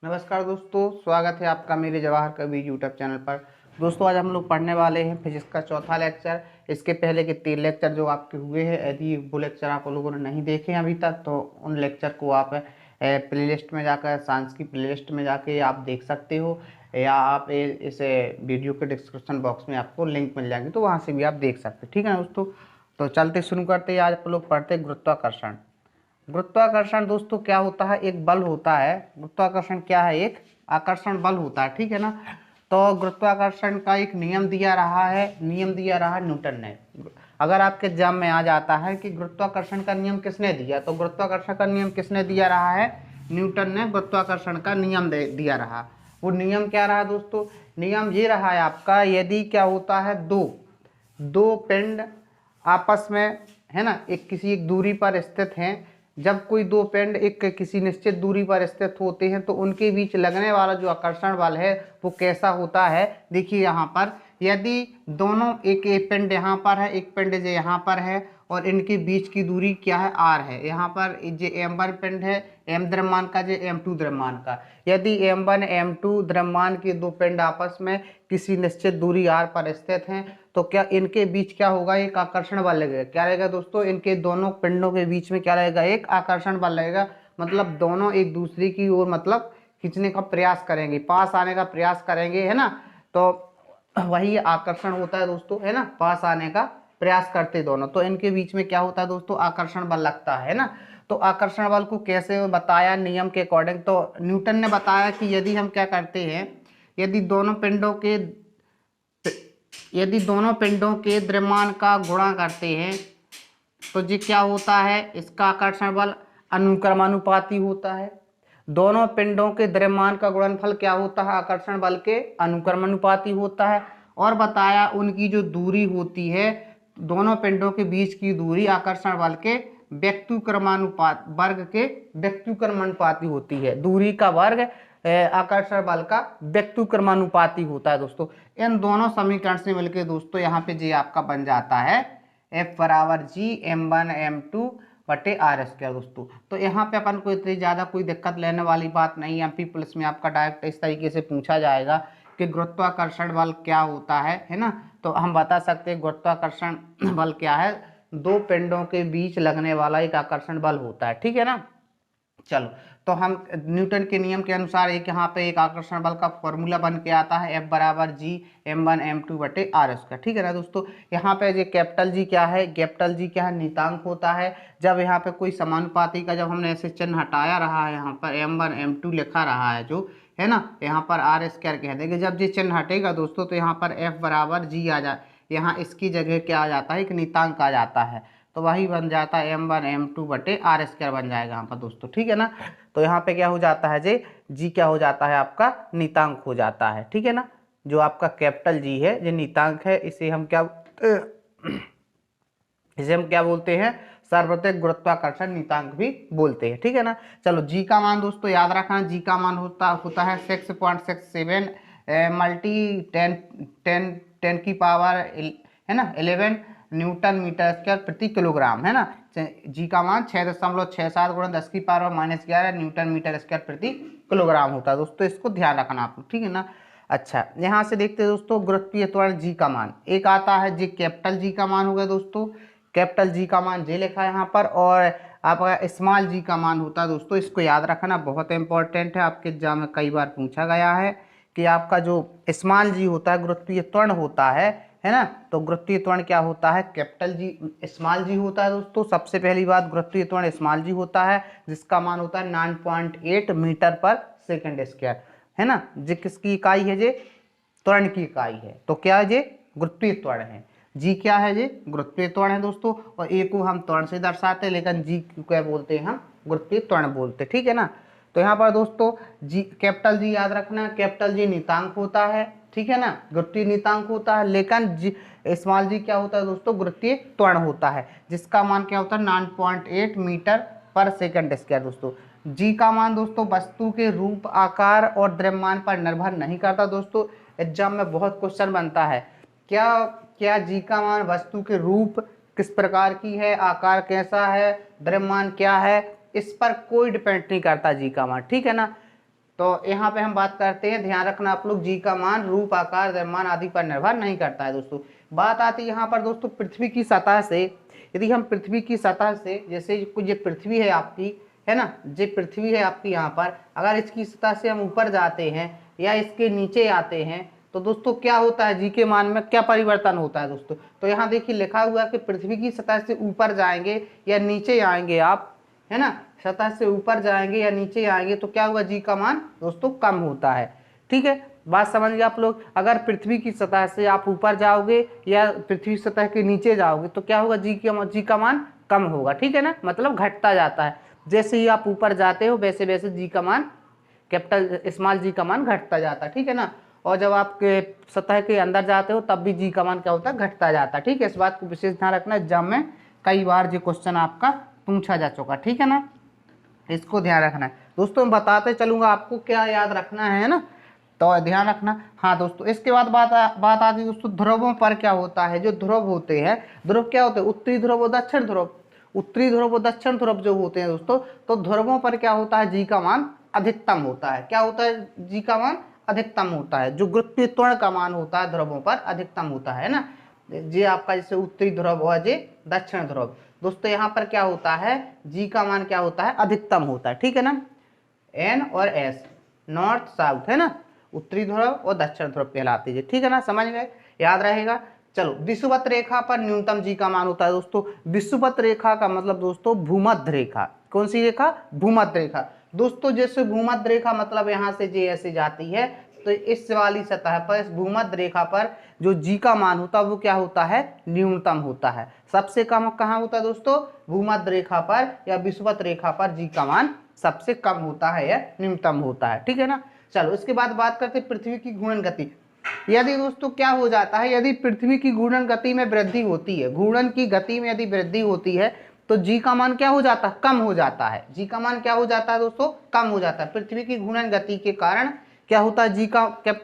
नमस्कार दोस्तों, स्वागत है आपका मेरे जवाहर कबीर यूट्यूब चैनल पर। दोस्तों आज हम लोग पढ़ने वाले हैं फिजिक्स का चौथा लेक्चर। इसके पहले के 3 लेक्चर जो आपके हुए हैं, यदि वो लेक्चर आप लोगों ने नहीं देखे अभी तक तो उन लेक्चर को आप प्लेलिस्ट में जाकर, साइंस की प्लेलिस्ट में जाके आप देख सकते हो, या आप इस वीडियो के डिस्क्रिप्शन बॉक्स में आपको लिंक मिल जाएंगे, तो वहाँ से भी आप देख सकते हैं। ठीक है ना दोस्तों, तो चलते शुरू करते हैं। आज आप लोग पढ़ते हैं गुरुत्वाकर्षण। गुरुत्वाकर्षण दोस्तों क्या होता है? एक बल होता है। गुरुत्वाकर्षण क्या है? एक आकर्षण बल होता है। ठीक है ना। तो गुरुत्वाकर्षण का एक नियम दिया रहा है, न्यूटन ने। अगर आपके एग्जाम में आ जाता है कि गुरुत्वाकर्षण का नियम किसने दिया, तो गुरुत्वाकर्षण का नियम किसने दिया रहा है? न्यूटन ने गुरुत्वाकर्षण का नियम दिया रहा। वो नियम क्या रहा दोस्तों? नियम ये रहा है आपका, यदि क्या होता है, दो पिंड आपस में, है ना, एक दूरी पर स्थित हैं। जब कोई दो पिंड एक किसी निश्चित दूरी पर स्थित होते हैं तो उनके बीच लगने वाला जो आकर्षण बल है वो कैसा होता है? देखिए यहाँ पर, यदि दोनों, एक पिंड यहाँ पर है, एक पिंड जो यहाँ पर है, और इनके बीच की दूरी क्या है? r है। यहाँ पर जो m1 पिंड है, m द्रव्यमान का, जो m2 द्रव्यमान का। यदि m1 m2 द्रव्यमान के दो पिंड आपस में किसी निश्चित दूरी r पर स्थित हैं तो क्या इनके बीच क्या होगा? एक आकर्षण बल लगेगा। क्या रहेगा दोस्तों? इनके दोनों पिंडों के बीच में क्या रहेगा? एक आकर्षण बल लगेगा। मतलब दोनों एक दूसरे की ओर मतलब खींचने का प्रयास करेंगे, पास आने का प्रयास करेंगे, है ना। तो वही आकर्षण होता है दोस्तों, है ना, पास आने का प्रयास करते दोनों, तो इनके बीच में क्या होता है दोस्तों? आकर्षण बल लगता है ना। तो आकर्षण बल को कैसे बताया नियम के अकॉर्डिंग? तो न्यूटन ने बताया कि यदि हम क्या करते हैं, यदि दोनों पिंडों के द्रव्यमान का गुणा करते हैं तो ये क्या होता है? इसका आकर्षण बल अनुक्रमानुपाती होता है। दोनों पिंडों के द्रव्यमान का गुणनफल क्या होता है? आकर्षण बल के अनुक्रमानुपाती होता है। और बताया उनकी जो दूरी होती है, दोनों पिंडों के बीच की दूरी आकर्षण बल के वर्ग के व्यक्तिक्रमानुपाती होती है। दूरी का वर्ग आकर्षण बल का व्यक्तिक्रमानुपाती होता है दोस्तों। इन दोनों समीकरण से मिलकर दोस्तों यहाँ पे जी आपका बन जाता है F बराबर जी m1 m2 बटे आर स्क्वायर दोस्तों। तो यहाँ पे अपन को इतनी ज़्यादा कोई दिक्कत लेने वाली बात नहीं है। MP प्लस में आपका डायरेक्ट इस तरीके से पूछा जाएगा कि गुरुत्वाकर्षण बल क्या होता है ना। तो हम बता सकते हैं गुरुत्वाकर्षण बल क्या है? दो पिंडों के बीच लगने वाला एक आकर्षण बल होता है। ठीक है ना। चलो, तो हम न्यूटन के नियम के अनुसार एक यहाँ पे एक आकर्षण बल का फॉर्मूला बन के आता है F बराबर जी m1 m2 बटे आर स्क्वायर। ठीक है ना दोस्तों। यहाँ पे जो कैपिटल जी क्या है? कैपिटल जी क्या है? नियतांक होता है। जब यहाँ पे कोई समानुपाती का, जब हमने ऐसे चिन्ह हटाया रहा है, यहाँ पर m1 m2 लिखा रहा है जो, है ना, यहाँ पर आर स्क्वायर कह देंगे। जब ये चिन्ह हटेगा दोस्तों तो यहाँ पर F बराबर जी आ जाए, यहाँ इसकी जगह क्या आ जाता है? एक नियतांक आ जाता है। तो वही बन जाता है m1 m2 बटे आर स्क्वायर बन जाएगा यहाँ पर दोस्तों। ठीक है ना। तो यहाँ पे क्या हो जाता है जी क्या हो जाता है? आपका नियतांक हो जाता है। ठीक है ना। जो आपका कैपिटल जी है, जो नियतांक है, इसे हम क्या बोलते हैं? सार्वत्रिक गुरुत्वाकर्षण नियतांक भी बोलते हैं। ठीक है ना। चलो, जी का मान दोस्तों याद रखना, जी का मान होता है 6.67 मल्टी 10 की पावर, है ना, 11 न्यूटन मीटर स्क्वायर प्रति किलोग्राम, है ना। जी का मान 6.67 गुणा 10 की पावर -11 न्यूटन मीटर स्क्वायर प्रति किलोग्राम होता है दोस्तों। इसको ध्यान रखना आप लोग। ठीक है ना। अच्छा, यहाँ से देखते हैं दोस्तों गुरुत्वीय त्वरण जी का मान। एक आता है जी कैपिटल जी का मान हो गया दोस्तों। कैपिटल जी का मान जे लिखा है यहाँ पर, और आपका स्मॉल जी का मान होता है दोस्तों। इसको याद रखना, बहुत इंपॉर्टेंट है, आपके एग्जाम में कई बार पूछा गया है कि आपका जो स्मॉल जी होता है गुरुत्वीय त्वरण होता है ना। तो गुरुत्वीय त्वरण क्या होता है? कैपिटल जी स्मॉल जी होता है दोस्तों। सबसे पहली बात, गुरुत्वीय त्वरण स्मॉल जी होता है जिसका मान होता है 9.8 मीटर पर सेकंड स्क्वायर, है ना। जी किसकी इकाई है? जे त्वरण की इकाई है। तो क्या है? जे गुरुत्वीय त्वरण है। जी क्या है? जे गुरुत्वीय त्वरण है दोस्तों। और ए को हम त्वरण से दर्शाते हैं, लेकिन जी क्या बोलते हैं? हम गुरुत्वीय त्वरण बोलते हैं। ठीक है ना। तो यहाँ पर दोस्तों जी कैपिटल जी याद रखना, कैपिटल जी नियतांक होता है। ठीक है ना, गुरुत्वीय नियतांक होता है। लेकिन जी स्मॉल जी क्या होता है दोस्तों? गुरुत्वीय त्वरण होता है, जिसका मान क्या होता है? 9.8 मीटर पर सेकंड स्क्वायर दोस्तों। जी का मान दोस्तों वस्तु के रूप, आकार और द्रव्यमान पर निर्भर नहीं करता दोस्तों। एग्जाम में बहुत क्वेश्चन बनता है, क्या जी का मान वस्तु के रूप किस प्रकार की है, आकार कैसा है, द्रव्यमान क्या है, इस पर कोई डिपेंड नहीं करता जी का मान। ठीक है ना। तो यहाँ पे हम बात करते हैं, ध्यान रखना आप लोग, जी का मान रूप, आकार, द्रव्यमान आदि पर निर्भर नहीं करता है दोस्तों। बात आती है यहाँ पर दोस्तों पृथ्वी की सतह से। यदि हम पृथ्वी की सतह से, जैसे कुछ ये पृथ्वी है आपकी, है ना, ये पृथ्वी है आपकी, यहाँ पर अगर इसकी सतह से हम ऊपर जाते हैं या इसके नीचे आते हैं तो दोस्तों क्या होता है, जी के मान में क्या परिवर्तन होता है दोस्तों। तो यहाँ देखिए लिखा हुआ है कि पृथ्वी की सतह से ऊपर जाएंगे या नीचे आएंगे आप, है ना, सतह से ऊपर जाएंगे या नीचे आएंगे तो क्या होगा, जी का मान दोस्तों कम होता है। ठीक है, बात समझ गए आप लोग। अगर पृथ्वी की सतह से आप ऊपर जाओगे या पृथ्वी सतह के नीचे जाओगे तो क्या होगा, जी का मान कम होगा। ठीक है ना, मतलब घटता जाता है। जैसे ही आप ऊपर जाते हो वैसे वैसे जी का मान, कैपिटल स्मॉल जी का मान घटता जाता है। ठीक है ना, और जब आप सतह के अंदर जाते हो तब भी जी का मान क्या होता है, घटता जाता है। ठीक है, इस बात को विशेष ध्यान रखना, एग्जाम में कई बार ये क्वेश्चन आपका पूछा जा चुका। ठीक है ना, इसको ध्यान रखना है दोस्तों। मैं बताते चलूंगा आपको क्या याद रखना है ना, तो ध्यान रखना। हाँ दोस्तों, इसके बाद बात आती है दोस्तों ध्रुवों पर क्या होता है। जो ध्रुव होते हैं, ध्रुव क्या होते हैं, उत्तरी ध्रुव और दक्षिण ध्रुव। उत्तरी ध्रुव और दक्षिण ध्रुव जो होते हैं दोस्तों, तो ध्रुवों पर क्या होता है, जी का मान अधिकतम होता है। क्या होता है, जी का मान अधिकतम होता है। जो गुरुत्वीय त्वरण का मान होता है ध्रुवों पर अधिकतम होता है ना, जी आपका जैसे उत्तरी ध्रुव और जी दक्षिण ध्रुव। दोस्तों यहाँ पर क्या होता है, जी का मान क्या होता है, अधिकतम होता है। ठीक है ना, एन और एस, नॉर्थ साउथ, है ना, उत्तरी ध्रुव और दक्षिण ध्रुव कहलाते हैं। ठीक है ना, समझ गए, याद रहेगा। चलो, विषुवत रेखा पर न्यूनतम जी का मान होता है दोस्तों। विषुवत रेखा का मतलब दोस्तों भूमध्य रेखा। कौन सी रेखा, भूमध्य रेखा दोस्तों। जैसे भूमध्य रेखा मतलब यहाँ से जे ऐसे जाती है, तो इस वाली सतह पर, इस भूमध्य रेखा पर जो जी का मान होता है वो क्या होता है, न्यूनतम होता है। सबसे कम कहाँ होता है दोस्तों, भूमध्य रेखा पर या विषुवत रेखा पर जी का मान सबसे कम होता है या न्यूनतम होता है। ठीक है ना, चलो इसके बाद बात करते हैं पृथ्वी की घूर्णन गति। यदि दोस्तों क्या हो जाता है, यदि पृथ्वी की घूर्णन गति में वृद्धि होती है, घूर्णन की गति में यदि वृद्धि होती है तो जी का मान क्या हो जाता है, कम हो जाता है। जी का मान क्या हो जाता है दोस्तों, कम हो जाता है। पृथ्वी की घूर्णन गति के कारण क्या होता है, जी का क्या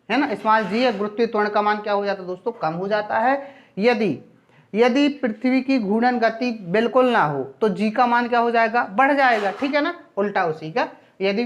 है ना, स्मॉल जी या गुरुत्वीय त्वरण का मान क्या हो जाता है दोस्तों, कम हो जाता है। यदि पृथ्वी की घूर्णन गति बिल्कुल ना हो तो जी का मान क्या हो जाएगा, बढ़ जाएगा। ठीक है ना, उल्टा उसी का। यदि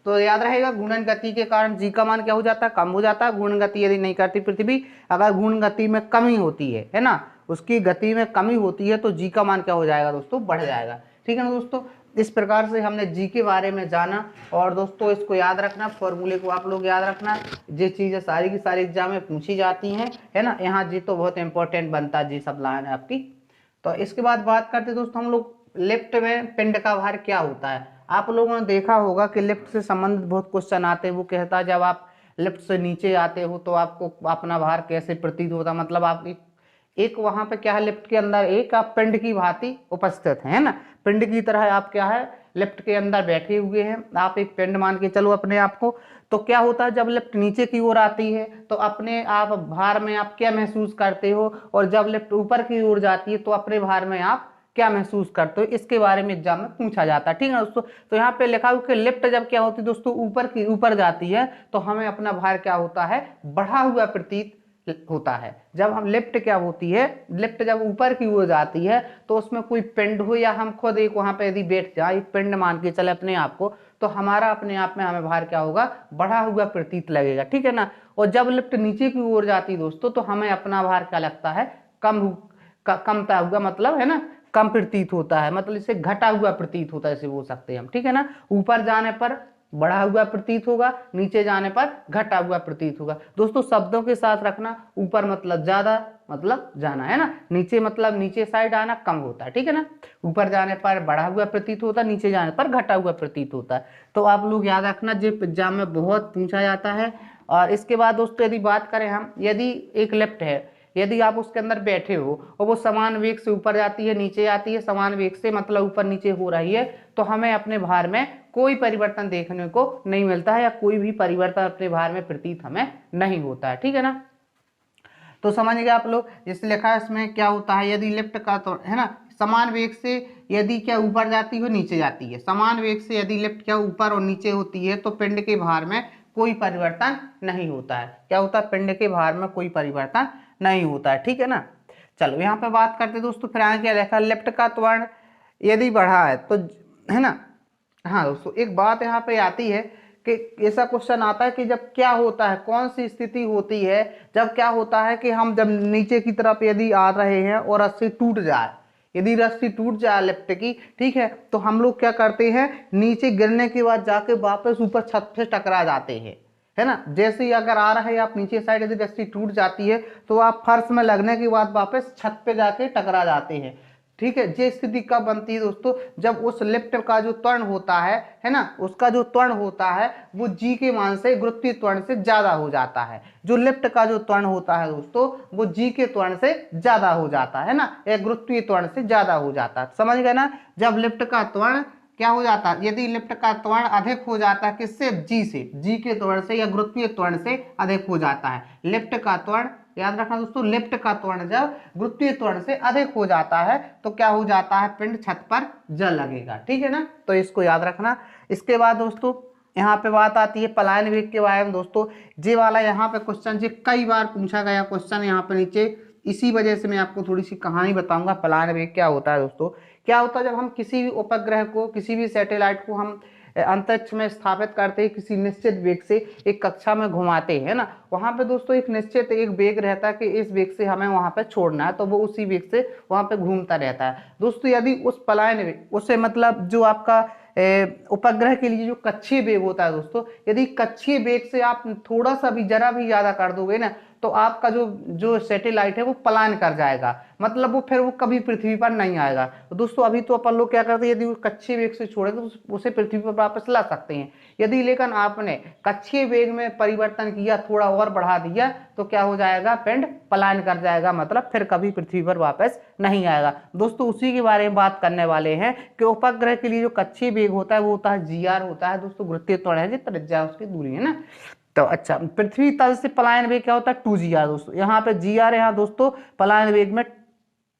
तो याद रहेगा, घूर्णन गति के कारण जी का मान क्या हो जाता है, कम हो जाता है। घूर्णन गति यदि नहीं करती पृथ्वी, अगर घूर्णन गति में कमी होती है ना, उसकी गति में कमी होती है तो जी का मान क्या हो जाएगा दोस्तों, बढ़ जाएगा। ठीक है ना दोस्तों, इस प्रकार से हमने जी के बारे में जाना। और दोस्तों इसको याद रखना, फॉर्मूले को आप लोग याद रखना। ये चीजें सारी की सारी एग्जाम में पूछी जाती हैं, है ना। यहाँ जी तो बहुत इंपॉर्टेंट बनता है, जी सब लाइन है आपकी। तो इसके बाद बात करते दोस्तों हम लोग लिफ्ट में पिंड का भार क्या होता है। आप लोगों ने देखा होगा कि लिफ्ट से संबंधित बहुत क्वेश्चन आते हैं। वो कहता है जब आप लिफ्ट से नीचे आते हो तो आपको अपना भार कैसे प्रतीत होता है, मतलब आप एक वहां पे क्या है, लिफ्ट के अंदर एक आप पिंड की भांति उपस्थित है ना, पिंड की तरह आप क्या है, लिफ्ट के अंदर बैठे हुए हैं। आप एक पिंड मान के चलो अपने आप को। तो क्या होता है, जब लिफ्ट नीचे की ओर आती है तो अपने आप भार में आप क्या महसूस करते हो, और जब लिफ्ट ऊपर की ओर जाती है तो अपने भार में आप क्या महसूस करते हो, इसके बारे में एग्जाम में पूछा जाता है। ठीक है दोस्तों, तो यहाँ पे लिखा हुआ कि लिफ्ट जब क्या होती है दोस्तों, ऊपर जाती है तो हमें अपना भार क्या होता है, बढ़ा हुआ प्रतीत होता है। जब हम लिफ्ट क्या होती है, लिफ्ट जब ऊपर की ओर जाती है तो उसमें कोई पिंड हो या हम खुद एक वहां पे यदि बैठ जाए, एक पिंड मान के चले अपने आप को, तो हमारा अपने आप में हमें भार क्या होगा, बढ़ा हुआ प्रतीत लगेगा। ठीक है ना। और जब लिफ्ट नीचे की ओर जाती है दोस्तों तो हमें अपना भार क्या लगता है, कमता हुआ, मतलब है ना, कम प्रतीत होता है, मतलब इसे घटा हुआ प्रतीत होता है, इसे बोल सकते हैं हम। ठीक है ना, ऊपर जाने पर बढ़ा हुआ प्रतीत होगा, नीचे जाने पर घटा हुआ प्रतीत होगा। दोस्तों शब्दों के साथ रखना, ऊपर मतलब ज्यादा, मतलब जाना, है ना, नीचे मतलब नीचे साइड आना, कम होता है। ठीक है ना, ऊपर जाने पर बढ़ा हुआ प्रतीत होता है, नीचे जाने पर घटा हुआ प्रतीत होता है। तो आप लोग याद रखना, जो एग्जाम में बहुत पूछा जाता है। और इसके बाद दोस्तों यदि बात करें हम, यदि एक लिफ्ट है, यदि आप उसके अंदर बैठे हो और वो समान वेग से ऊपर जाती है, नीचे आती है, समान वेग से मतलब ऊपर नीचे हो रही है, तो हमें अपने भार में कोई परिवर्तन देखने को नहीं मिलता है, या कोई भी परिवर्तन अपने भार में प्रतीत हमें नहीं होता है। ठीक है ना, तो समझ गए आप लोग। जैसे लिखा है इसमें क्या होता है, यदि लिफ्ट का तो है ना, समान वेग से यदि क्या ऊपर जाती है नीचे जाती है, समान वेग से यदि लिफ्ट क्या ऊपर और नीचे होती है तो पिंड के भार में कोई परिवर्तन नहीं होता है। क्या होता है, पिंड के भार में कोई परिवर्तन नहीं होता है। ठीक है ना, चलो यहाँ पे बात करते दोस्तों, फिर आगे क्या लिखा, लिफ्ट का त्वरण यदि बढ़ा है तो, है ना। हाँ दोस्तों, एक बात यहाँ पे आती है कि ऐसा क्वेश्चन आता है कि जब क्या होता है, कौन सी स्थिति होती है जब क्या होता है कि हम जब नीचे की तरफ यदि आ रहे हैं और रस्सी टूट जाए, यदि रस्सी टूट जाए लिफ्ट की, ठीक है, तो हम लोग क्या करते हैं, नीचे गिरने के बाद जाके वापस ऊपर छत पे टकरा जाते हैं, है ना। जैसे ही अगर आ रहा है आप नीचे साइड यदि रस्सी टूट जाती है तो आप फर्श में लगने के बाद वापस छत पे जाके टकरा जाते हैं, ठीक है। ये स्थिति कब बनती है दोस्तों, जब उस लिफ्ट का जो त्वरण होता है ना, उसका जो त्वरण होता है वो जी के मान से गुरुत्वीय त्वरण से ज्यादा हो जाता है। जो लिफ्ट का जो त्वरण होता है दोस्तों वो जी के त्वरण से ज्यादा हो जाता है ना, एक गुरुत्वीय त्वरण से ज्यादा हो जाता है, समझ गए ना। जब लिफ्ट का त्वरण क्या हो जाता है, यदि लिफ्ट का त्वरण अधिक हो जाता है किससे, जी से, जी के त्वरण से या गुरुत्वीय त्वरण से अधिक हो जाता है। लिफ्ट का त्वरण, याद रखना दोस्तों, लिफ्ट का त्वरण जब गुरुत्वीय त्वरण से अधिक हो जाता है तो क्या हो जाता है, पिंड छत पर जल लगेगा, ठीक है ना, तो इसको याद रखना। इसके बाद दोस्तों यहाँ पे बात आती है पलायन वेग के बारे में। दोस्तों ये वाला यहाँ पे क्वेश्चन जी कई बार पूछा गया क्वेश्चन यहाँ पे नीचे, इसी वजह से मैं आपको थोड़ी सी कहानी बताऊंगा पलायन वेग क्या होता है। दोस्तों क्या होता है, जब हम किसी भी उपग्रह को, किसी भी सैटेलाइट को हम अंतरिक्ष में स्थापित करते हैं, किसी निश्चित वेग से एक कक्षा में घुमाते हैं ना, वहां पे दोस्तों एक निश्चित एक वेग रहता है कि इस वेग से हमें वहां पे छोड़ना है, तो वो उसी वेग से वहां पे घूमता रहता है। दोस्तों यदि उस पलायन वेग, उससे मतलब जो आपका उपग्रह के लिए जो कक्षीय वेग होता है दोस्तों, यदि कक्षीय वेग से आप थोड़ा सा भी, जरा भी ज्यादा कर दोगे ना, तो आपका जो जो सैटेलाइट है वो पलायन कर जाएगा, मतलब वो फिर वो कभी पृथ्वी पर नहीं आएगा। तो दोस्तों अभी तो अपन लोग क्या करते हैं, यदि कक्षीय वेग से छोड़ेंगे तो उसे पृथ्वी पर वापस ला सकते हैं। यदि लेकिन आपने कक्षीय वेग में परिवर्तन किया, थोड़ा और बढ़ा दिया, तो क्या हो जाएगा, पिंड पलायन कर जाएगा, मतलब फिर कभी पृथ्वी पर वापस नहीं आएगा। दोस्तों उसी के बारे में बात करने वाले हैं कि उपग्रह के लिए जो कक्षीय वेग होता है वो होता है जीआर होता है दोस्तों, गुरुत्वीय त्वरण है, त्रिज्या उसकी दूरी है ना। तो अच्छा, पृथ्वी तल से पलायन वेग क्या होता है, 2 GR दोस्तों, यहाँ पे GR, यहाँ दोस्तों पलायन वेग में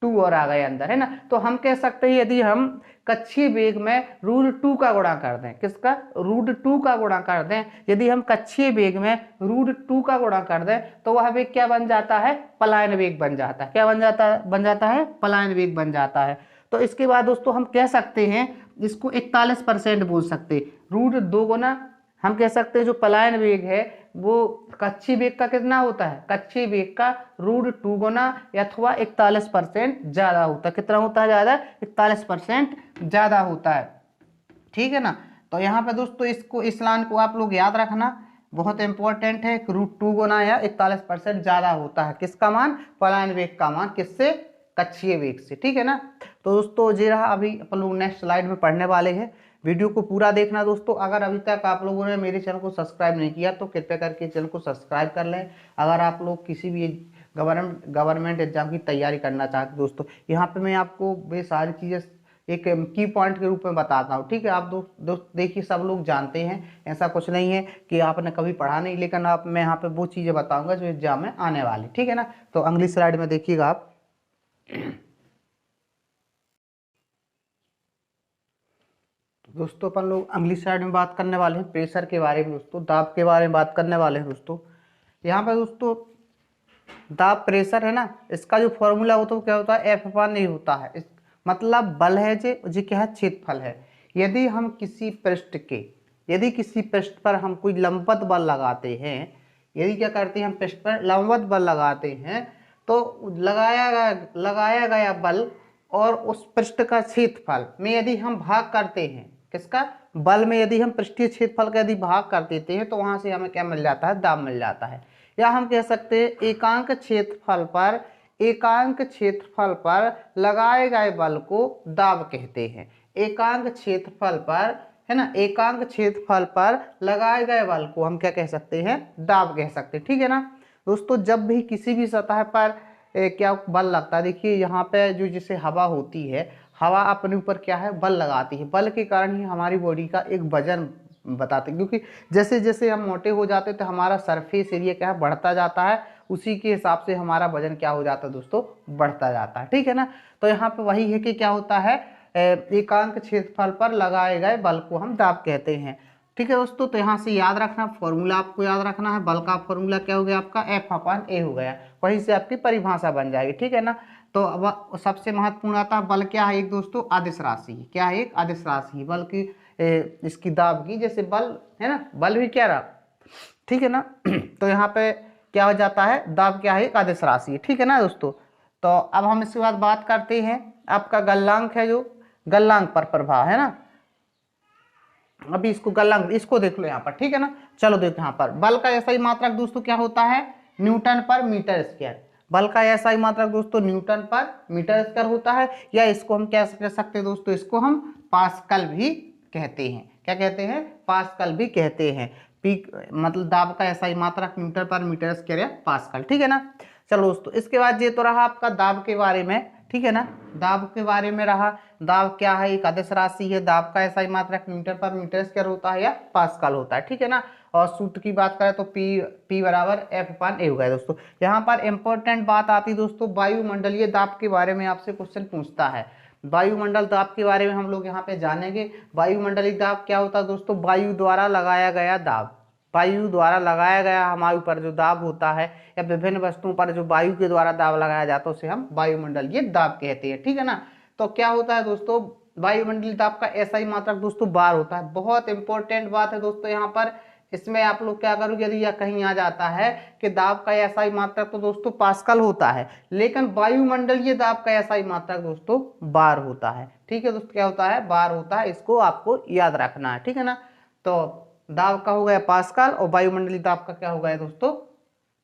2 और आ गए अंदर, है ना। तो हम कह सकते हैं यदि हम कक्षीय वेग में √2 का गुणा कर दें, किसका, √2 का गुणा कर दें, यदि हम कक्षीय वेग में √2 का गुणा कर दें तो वह वेग क्या बन जाता है, पलायन वेग बन जाता है। क्या बन जाता है, बन जाता है पलायन वेग बन जाता है। तो इसके बाद दोस्तों हम कह सकते हैं इसको 41% बोल सकते, √2 गुना, हम कह सकते हैं जो पलायन वेग है वो कक्षीय वेग का कितना होता है, कक्षीय वेग का √2 गुना अथवा 41% ज्यादा होता है। कितना होता है ज्यादा, 41% ज्यादा होता है, ठीक है ना। तो यहाँ पे दोस्तों इसको, इस लाइन को आप लोग याद रखना, बहुत इंपॉर्टेंट है, √2 गुना या 41% ज्यादा होता है किसका मान, पलायन वेग का मान, किससे, कक्षीय वेग से, ठीक है ना। तो दोस्तों ये रहा, अभी अपन लोग नेक्स्ट स्लाइड में पढ़ने वाले हैं। वीडियो को पूरा देखना दोस्तों। अगर अभी तक आप लोगों ने मेरे चैनल को सब्सक्राइब नहीं किया तो कृपया करके चैनल को सब्सक्राइब कर लें। अगर आप लोग किसी भी गवर्नमेंट एग्जाम की तैयारी करना चाहते दोस्तों, यहाँ पे मैं आपको वे सारी चीज़ें एक की पॉइंट के रूप में बताता हूँ, ठीक है। आप दोस्त देखिए, सब लोग जानते हैं, ऐसा कुछ नहीं है कि आपने कभी पढ़ा नहीं, लेकिन आप, मैं यहाँ पे वो चीज़ें बताऊंगा जो एग्जाम में आने वाली, ठीक है ना। तो अगली स्लाइड में देखिएगा आप। दोस्तों अपन लोग अगली स्लाइड में बात करने वाले हैं प्रेशर के बारे में दोस्तों, दाब के बारे में बात करने वाले हैं दोस्तों। यहाँ पे दोस्तों दाब प्रेशर है ना, इसका जो फॉर्मूला होता है वो क्या होता है, F/A होता है। मतलब बल है जो क्या है, क्षेत्रफल है। यदि हम किसी पृष्ठ के, यदि किसी पृष्ठ पर हम कोई लंबवत बल लगाते हैं, यदि क्या करते हैं हम पृष्ठ पर लंबवत बल लगाते हैं, तो लगाया गया बल और उस पृष्ठ का क्षेत्रफल में यदि हम भाग करते हैं, किसका, बल में यदि हम पृष्ठीय क्षेत्रफल का यदि भाग कर देते हैं तो वहां से हमें क्या मिल जाता है, दाब मिल जाता है। या हम कह सकते हैं एकांक क्षेत्रफल पर लगाए गए बल को दाब कहते हैं। एकांक क्षेत्रफल पर, है ना, एकांक क्षेत्रफल पर लगाए गए बल को हम क्या कह सकते हैं, दाब कह सकते हैं, ठीक है ना। दोस्तों जब भी किसी भी सतह पर क्या बल लगता है, देखिए यहाँ पे जो जैसे हवा होती है, हवा अपने ऊपर क्या है, बल लगाती है, बल के कारण ही हमारी बॉडी का एक वजन बताते हैं, क्योंकि जैसे जैसे हम मोटे हो जाते हैं तो हमारा सरफेस एरिया क्या है, बढ़ता जाता है, उसी के हिसाब से हमारा वजन क्या हो जाता है दोस्तों, बढ़ता जाता है, ठीक है ना। तो यहाँ पे वही है कि क्या होता है, एकांक क्षेत्रफल पर लगाए गए बल को हम दाब कहते हैं, ठीक है दोस्तों। तो यहाँ से याद रखना, फॉर्मूला आपको याद रखना है, बल का फॉर्मूला क्या हो गया आपका, F/A हो गया, वहीं से आपकी परिभाषा बन जाएगी, ठीक है ना। तो अब सबसे महत्वपूर्ण आता है बल क्या है, एक दोस्तों अदिश राशि, क्या है, एक अदिश राशि। बल की इसकी दाब की, जैसे बल है ना, बल भी क्या रहा, ठीक है ना। तो यहाँ पे क्या हो जाता है, दाब क्या है, एक आदेश राशि है, ठीक है ना दोस्तों। तो अब हम इसके बाद बात करते हैं आपका गलनांक है, जो गलनांक पर प्रभाव है ना। अभी इसको गलनांक, इसको देख लो यहाँ पर, ठीक है ना। चलो देखो यहाँ पर बल का ऐसा ही मात्रक दोस्तों क्या होता है, न्यूटन पर मीटर स्क्वायर। बल का ऐसा ही मात्रक दोस्तों न्यूटन पर मीटर स्क्वायर होता है, या इसको हम क्या कह सकते हैं दोस्तों, इसको हम पास्कल भी कहते हैं। क्या कहते हैं, पास्कल भी कहते हैं। पीक मतलब दाब का ऐसा ही मात्रक न्यूटन पर मीटर स्क्वायर या पास्कल, ठीक है ना। चलो दोस्तों, इसके बाद ये तो रहा आपका दाब के बारे में, ठीक है ना। दाब के बारे में रहा, दाब क्या है, एक आदेश राशि है। दाब का ऐसा ही मात्रक न्यूटन पर मीटर स्क्वायर होता है या पास्कल होता है, ठीक है ना। और सूत्र की बात करें तो P बराबर F/A होगा दोस्तों। यहाँ पर इंपॉर्टेंट बात आती है दोस्तों, वायुमंडलीय दाब के बारे में आपसे क्वेश्चन पूछता है। वायुमंडल दाब के बारे में हम लोग यहाँ पे जानेंगे। वायुमंडलीय दाब क्या होता है दोस्तों, वायु द्वारा लगाया गया दाब। वायु द्वारा लगाया गया हमारे ऊपर जो दाब होता है, या विभिन्न वस्तुओं पर जो वायु के द्वारा दाब लगाया जाता है, उसे हम वायुमंडलीय दाब कहते हैं, ठीक है ना। तो क्या होता है दोस्तों, वायुमंडलीय दाब का ऐसा ही मात्रक दोस्तों बार होता है। बहुत इंपॉर्टेंट बात है दोस्तों यहाँ पर, इसमें आप लोग क्या करोगे, यदि यह कहीं आ जाता है कि दाब का ऐसा ही मात्रक तो दोस्तों पास्कल होता है, लेकिन वायुमंडलीय दाब का ऐसा ही मात्रक दोस्तों बार होता है, ठीक है दोस्तों। क्या होता है, बार होता है, इसको आपको याद रखना है, ठीक है ना। तो दाब का हो गया पास्कल, और वायुमंडलीय दाब का क्या हो गया दोस्तों,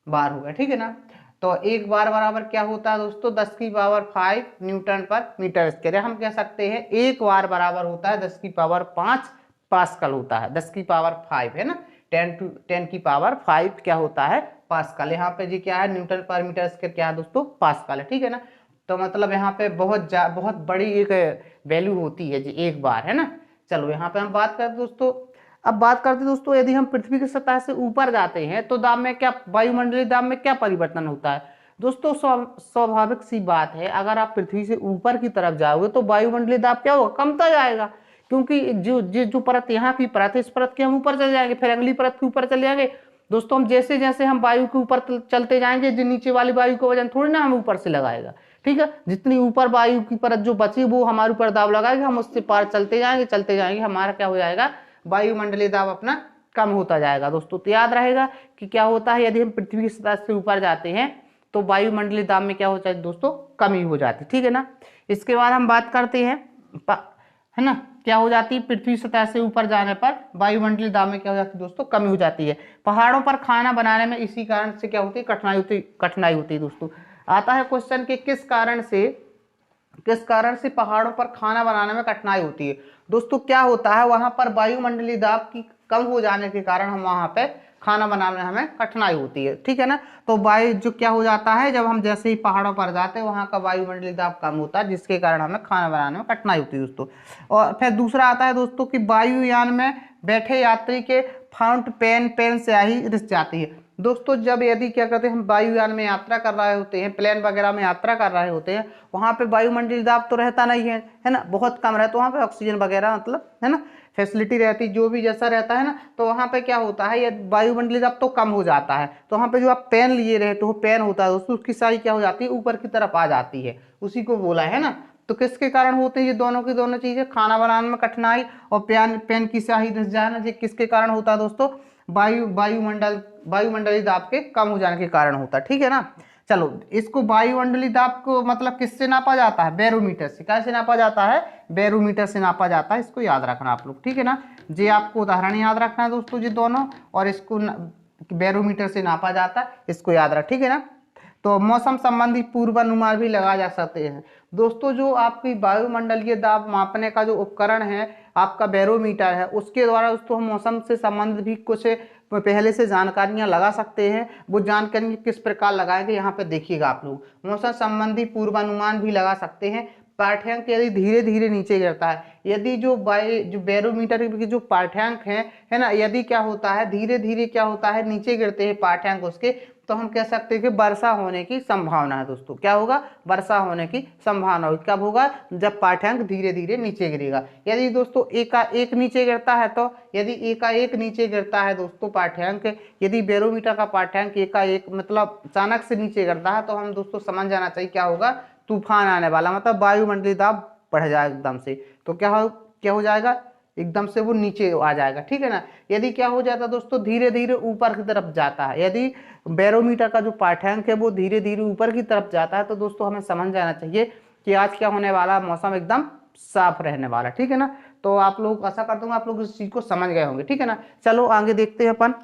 बार हो गया, ठीक है ना। तो एक बार बराबर क्या होता है दोस्तों, 10⁵ न्यूटन पर मीटर स्क्वायर। हम कह सकते हैं एक बार बराबर होता है 10⁵ पास्कल होता है। 10⁵ है ना, 10⁵ क्या होता है, पास्कल। यहाँ पे जी क्या है, न्यूटन पर मीटर स्क्वायर क्या है दोस्तों, पास्कल है, ठीक है ना। तो मतलब यहाँ पे बहुत बड़ी एक वैल्यू होती है जी, एक बार, है ना। चलो यहाँ पे हम बात करते दोस्तों, अब बात करते हैं दोस्तों, यदि हम पृथ्वी की सतह से ऊपर जाते हैं तो दाब में क्या, वायुमंडलीय दाब में क्या परिवर्तन होता है दोस्तों। स्वाभाविक सी बात है, अगर आप पृथ्वी से ऊपर की तरफ जाओगे तो वायुमंडलीय दाब क्या होगा, कमता जाएगा। क्योंकि जो परत यहाँ की परत है, इस परत के हम ऊपर चले जाएंगे, फिर अगली परत के ऊपर चले जाएंगे दोस्तों। हम जैसे जैसे हम वायु के ऊपर चलते जाएंगे, जो नीचे वाली वायु का वजन थोड़ी ना हम ऊपर से लगाएगा, ठीक है। जितनी ऊपर वायु की परत जो बची वो हमारे ऊपर दाब लगाएगी, हम उससे पार चलते जाएंगे, हमारा क्या हो जाएगा, वायुमंडलीय दाब अपना कम होता जाएगा दोस्तों। तो याद रहेगा कि क्या होता है, यदि हम पृथ्वी की सतह से ऊपर जाते हैं तो वायुमंडलीय दाब में क्या होता है दोस्तों, कमी हो जाती है, ठीक है ना। इसके बाद हम बात करते हैं, है ना, क्या हो जाती है, पृथ्वी सतह से ऊपर जाने पर वायुमंडलीय दाब में क्या हो जाती है दोस्तों, कमी हो जाती है। पहाड़ों पर खाना बनाने में इसी कारण से क्या होती है, कठिनाई होती है दोस्तों। आता है क्वेश्चन कि किस कारण से पहाड़ों पर खाना बनाने में कठिनाई होती है दोस्तों। क्या होता है, वहां पर वायुमंडलीय दाब की कम हो जाने के कारण हम वहां पे खाना बनाने में हमें कठिनाई होती है, ठीक है ना। तो वायु जो क्या हो जाता है, जब हम जैसे ही पहाड़ों पर जाते हैं वहां का वायुमंडलीय दाब कम होता है, जिसके कारण हमें खाना बनाने में कठिनाई होती है दोस्तों। और फिर दूसरा आता है दोस्तों कि वायुयान में बैठे यात्री के फाउंट पेन स्याही रिस जाती है दोस्तों। जब यदि क्या करते हैं, हम वायुयान में यात्रा कर रहे होते हैं, प्लेन वगैरह में यात्रा कर रहे होते हैं, वहां पे वायुमंडलीय दाब तो रहता नहीं है ना, बहुत कम रहता है वहां पे, ऑक्सीजन वगैरह मतलब है ना फैसिलिटी रहती, जो भी जैसा रहता है ना, तो वहां पे क्या होता है, ये वायुमंडलीय दाब तो कम हो जाता है। तो वहां पे जो आप पेन लिए रहते हो, पेन होता है दोस्तों, उसकी सारी क्या हो जाती है, ऊपर की तरफ आ जाती है, उसी को बोला है ना। तो किसके कारण होते हैं ये दोनों की दोनों चीजें, खाना बनाने में कठिनाई और पेन की स्याही रिस जाना, ये किसके कारण होता है दोस्तों, वायुमंडलीय दाब के कम हो जाने के कारण होता है, ठीक है ना। चलो, इसको वायुमंडलीय दाब को मतलब किससे नापा जाता है, बैरोमीटर से। कैसे नापा जाता है, बैरोमीटर से नापा जाता है, इसको याद रखना आप लोग, ठीक है ना। ये आपको उदाहरण याद रखना है दोस्तों, ये दोनों, और इसको बैरोमीटर से नापा जाता है, इसको याद रख, ठीक है ना। तो मौसम संबंधी पूर्वानुमान भी लगाए जा सकते हैं दोस्तों। जो आपकी वायुमंडलीय दाब मापने का जो उपकरण है, आपका बैरोमीटर है, उसके द्वारा दोस्तों हम मौसम से संबंधित भी कुछ पहले से जानकारियां लगा सकते हैं। वो जानकारी किस प्रकार लगाएंगे, यहाँ पे देखिएगा आप लोग। मौसम संबंधी पूर्वानुमान भी लगा सकते हैं। पाठ्यांक यदि धीरे धीरे नीचे गिरता है, यदि जो बैरोमीटर की जो पाठ्यांक है ना, यदि क्या होता है, धीरे धीरे क्या होता है, नीचे गिरते हैं पाठ्यांक उसके, तो हम कह सकते हैं कि वर्षा होने की संभावना है दोस्तों। क्या होगा, वर्षा होने की संभावना होगी। कब होगा, जब पाठ्यांक धीरे धीरे नीचे गिरेगा। यदि दोस्तों एकाएक नीचे गिरता है, तो यदि एकाएक नीचे गिरता है दोस्तों पाठ्यांक, यदि बैरोमीटर का पाठ्यांक एकाएक मतलब अचानक से नीचे गिरता है, तो हम दोस्तों समझ जाना चाहिए क्या होगा, तूफान आने वाला, मतलब वायुमंडलीय दाब बढ़ जाएगा एकदम से। तो क्या हो जाएगा, एकदम से वो नीचे आ जाएगा, ठीक है ना। यदि क्या हो जाता है दोस्तों, धीरे धीरे ऊपर की तरफ जाता है, यदि बैरोमीटर का जो पाठ्यांक है वो धीरे धीरे ऊपर की तरफ जाता है, तो दोस्तों हमें समझ जाना चाहिए कि आज क्या होने वाला, मौसम एकदम साफ रहने वाला, ठीक है ना। तो आप लोग, आशा करता हूँ आप लोग इस चीज को समझ गए होंगे, ठीक है ना। चलो आगे देखते हैं अपन,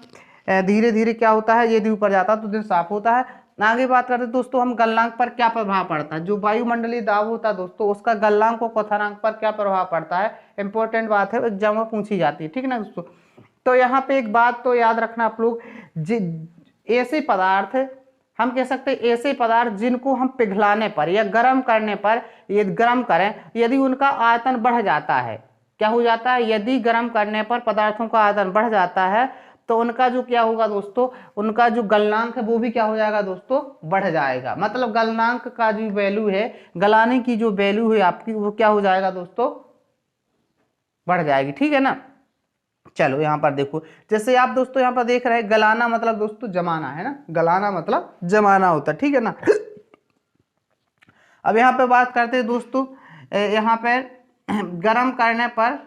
धीरे धीरे क्या होता है, यदि ऊपर जाता है तो दिन साफ होता है। आगे बात करते हैं दोस्तों हम गलनांक पर क्या प्रभाव पड़ता है। जो वायुमंडलीय दाब होता है दोस्तों, उसका गलनांक और क्वथनांक पर क्या प्रभाव पड़ता है, इंपॉर्टेंट बात है, एग्जाम में पूछी जाती है, ठीक है ना दोस्तों। तो यहाँ पे एक बात तो याद रखना आप लोग, ऐसे पदार्थ, हम कह सकते हैं ऐसे पदार्थ जिनको हम पिघलाने पर या गर्म करने पर, यदि गर्म करें, यदि उनका आयतन बढ़ जाता है, क्या हो जाता है, यदि गर्म करने पर पदार्थों का आयतन बढ़ जाता है, तो उनका जो क्या होगा दोस्तों, उनका जो गलनांक है वो भी क्या हो जाएगा दोस्तों, बढ़ जाएगा। मतलब गलनांक का जो वैल्यू है, गलाने की जो वैल्यू है आपकी, वो क्या हो जाएगा दोस्तों, बढ़ जाएगी, ठीक है ना। चलो यहाँ पर देखो, जैसे आप दोस्तों यहाँ पर देख रहे हैं, गलाना मतलब दोस्तों जमाना है ना, गलाना मतलब जमाना होता है, ठीक है ना। अब यहाँ पे बात करते हैं दोस्तों, यहाँ पे गर्म करने पर,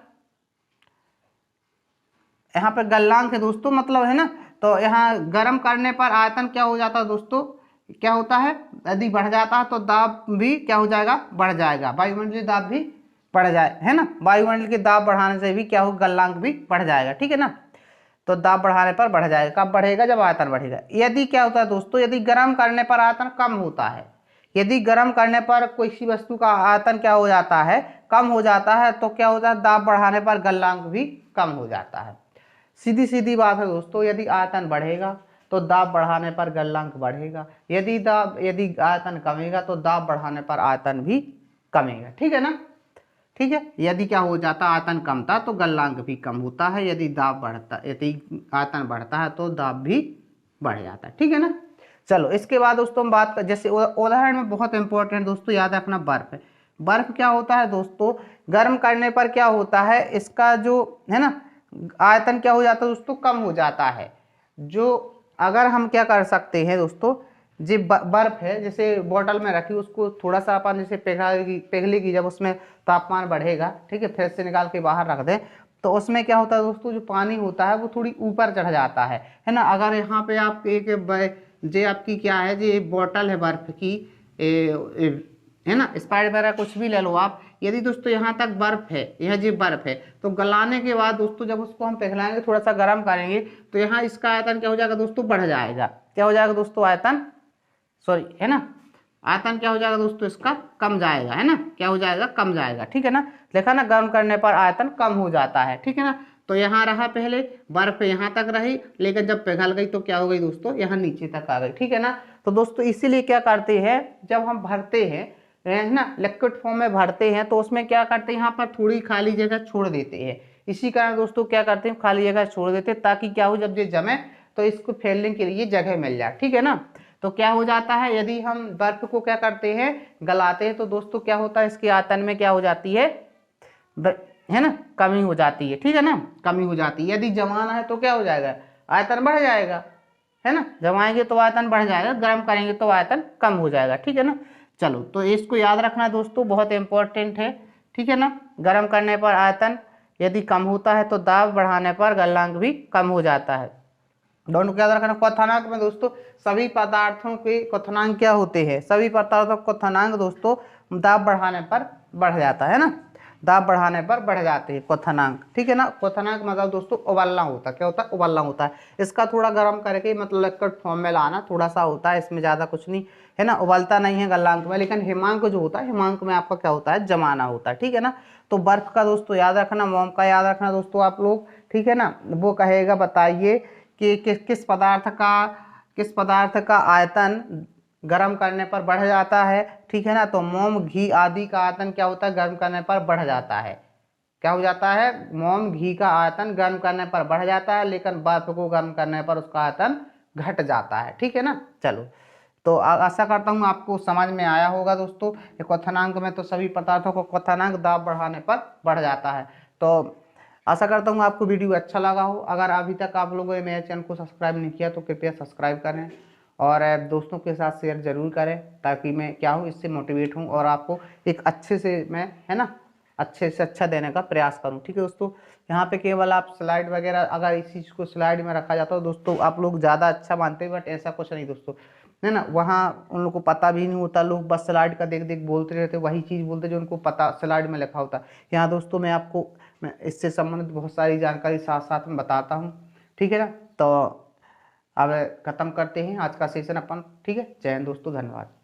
यहाँ पे गलनांक है दोस्तों, मतलब है ना, तो यहाँ गर्म करने पर आयतन क्या हो जाता है दोस्तों, क्या होता है, यदि बढ़ जाता है तो दाब भी क्या हो जाएगा, बढ़ जाएगा, वायुमंडलीय दाब भी बढ़ जाए, है ना। वायुमंडल के दाब बढ़ाने से भी क्या हो, गलनांक भी बढ़ जाएगा, ठीक है ना। तो दाब बढ़ाने पर बढ़ जाएगा, कब बढ़ेगा, जब आयतन बढ़ेगा। यदि क्या होता है दोस्तों, यदि गर्म करने पर आयतन कम होता है, यदि गर्म करने पर कोई सी वस्तु का आयतन क्या हो जाता है, कम हो जाता है, तो क्या होता है, दाब बढ़ाने पर गलनांक भी कम हो जाता है। सीधी सीधी बात है दोस्तों, यदि आयतन बढ़ेगा तो दाब बढ़ाने पर गलनांक बढ़ेगा, यदि आयतन कमेगा तो दाब बढ़ाने पर आयतन भी कमेगा, ठीक है ना। ठीक है, यदि क्या हो जाता, आयतन कमता तो गलनांक भी कम होता है, यदि आयतन बढ़ता है तो दाब भी बढ़ जाता है, ठीक है ना। चलो इसके बाद दोस्तों हम बात कर, जैसे उदाहरण में बहुत इंपॉर्टेंट दोस्तों याद रखना, बर्फ है। बर्फ क्या होता है दोस्तों, गर्म करने पर क्या होता है, इसका जो है ना आयतन क्या हो जाता है दोस्तों, कम हो जाता है। जो अगर हम क्या कर सकते हैं दोस्तों, जो बर्फ है जैसे बोतल में रखी, उसको थोड़ा सा अपन जैसे पिघलेगी, जब उसमें तापमान बढ़ेगा, ठीक है, फ्रिज से निकाल के बाहर रख दें, तो उसमें क्या होता है दोस्तों, जो पानी होता है वो थोड़ी ऊपर चढ़ जाता है ना। अगर यहाँ पे आप जे आपकी क्या है, जो बोतल है बर्फ की, है ना, स्प्राइट वगैरह कुछ भी ले लो आप, यदि दोस्तों यहाँ तक बर्फ है, यह जो बर्फ है, तो गलाने के बाद दोस्तों जब उसको हम पिघलाएंगे, थोड़ा सा गर्म करेंगे, तो यहाँ इसका आयतन क्या हो जाएगा दोस्तों, बढ़ जाएगा। क्या हो जाएगा दोस्तों, आयतन, सॉरी, है ना, आयतन क्या हो जाएगा दोस्तों, इसका कम जाएगा, है ना, क्या हो जाएगा, कम जाएगा, ठीक है ना। देखा ना, गर्म करने पर आयतन कम हो जाता है, ठीक है ना। तो यहाँ रहा, पहले बर्फ यहाँ तक रही, लेकिन जब पिघल गई तो क्या हो गई दोस्तों, यहाँ नीचे तक आ गई, ठीक है ना। तो दोस्तों इसीलिए क्या करते हैं, जब हम भरते हैं, है ना, लिक्विड फॉर्म में भरते हैं, तो उसमें क्या करते हैं, यहाँ पर थोड़ी खाली जगह छोड़ देते हैं। इसी कारण दोस्तों क्या करते हैं, खाली जगह छोड़ देते हैं, ताकि क्या हो, जब ये जमे तो इसको फैलने के लिए जगह मिल जाए, ठीक है ना। तो क्या हो जाता है, यदि हम बर्फ को क्या करते हैं, गलाते हैं, तो दोस्तों क्या होता है, इसके आयतन में क्या हो जाती है ना, कमी हो जाती है, ठीक है ना, कमी हो जाती है। यदि जमाना है तो क्या हो जाएगा, आयतन बढ़ जाएगा, है ना, जमाएंगे तो आयतन बढ़ जाएगा, गर्म करेंगे तो आयतन कम हो जाएगा, ठीक है ना। चलो तो इसको याद रखना दोस्तों, बहुत इंपॉर्टेंट है, ठीक है ना। गर्म करने पर आयतन यदि कम होता है तो दाब बढ़ाने पर गलनांक भी कम हो जाता है। दोनों को याद रखना। क्वथनांक में दोस्तों सभी पदार्थों के क्वथनांक क्या होते हैं, सभी पदार्थों का क्वथनांक दोस्तों दाब बढ़ाने पर बढ़ जाता है ना, दाब बढ़ाने पर बढ़ जाते हैं क्वथनांक, ठीक है ना। क्वथनांक मतलब दोस्तों उबलना होता है, क्या होता है, उबलना होता है। इसका थोड़ा गर्म करके मतलब लिक्विड फॉर्म में लाना, थोड़ा सा होता है, इसमें ज़्यादा कुछ नहीं, है ना, उबलता नहीं है गलनांक में। लेकिन हिमांक जो होता है, हिमांक में आपका क्या होता है, जमाना होता है, ठीक है ना। तो बर्फ का दोस्तों याद रखना, मोम का याद रखना दोस्तों आप लोग, ठीक है ना। वो कहेगा बताइए कि किस पदार्थ का आयतन गर्म करने पर बढ़ जाता है, ठीक है ना। तो मोम, घी आदि का आयतन क्या होता है, गर्म करने पर बढ़ जाता है। क्या हो जाता है, मोम, घी का आयतन गर्म करने पर बढ़ जाता है, लेकिन बर्फ को गर्म करने पर उसका आयतन घट जाता है, ठीक है ना। चलो तो आशा करता हूँ आपको समझ में आया होगा दोस्तों। क्वथनांक में तो सभी पदार्थों को क्वथनांक दाब बढ़ाने पर बढ़ जाता है। तो आशा करता हूँ आपको वीडियो अच्छा लगा हो। अगर अभी तक आप लोगों ने मेरे चैनल को सब्सक्राइब नहीं किया तो कृपया सब्सक्राइब करें, और दोस्तों के साथ शेयर जरूर करें, ताकि मैं क्या हूँ, इससे मोटिवेट हूँ और आपको एक अच्छे से मैं, है ना, अच्छे से अच्छा देने का प्रयास करूँ। ठीक है दोस्तों, यहाँ पे केवल आप स्लाइड वगैरह, अगर इस चीज़ को स्लाइड में रखा जाता है दोस्तों, आप लोग ज़्यादा अच्छा मानते हैं, बट ऐसा कुछ नहीं दोस्तों, है ना। वहाँ उन लोग को पता भी नहीं होता, लोग बस स्लाइड का देख देख बोलते रहते, वही चीज़ बोलते जो उनको पता स्लाइड में लिखा होता। यहाँ दोस्तों मैं इससे संबंधित बहुत सारी जानकारी साथ साथ में बताता हूँ। ठीक है ना। तो अब ख़त्म करते हैं आज का सेशन अपन। ठीक है, जय हिंद दोस्तों, धन्यवाद।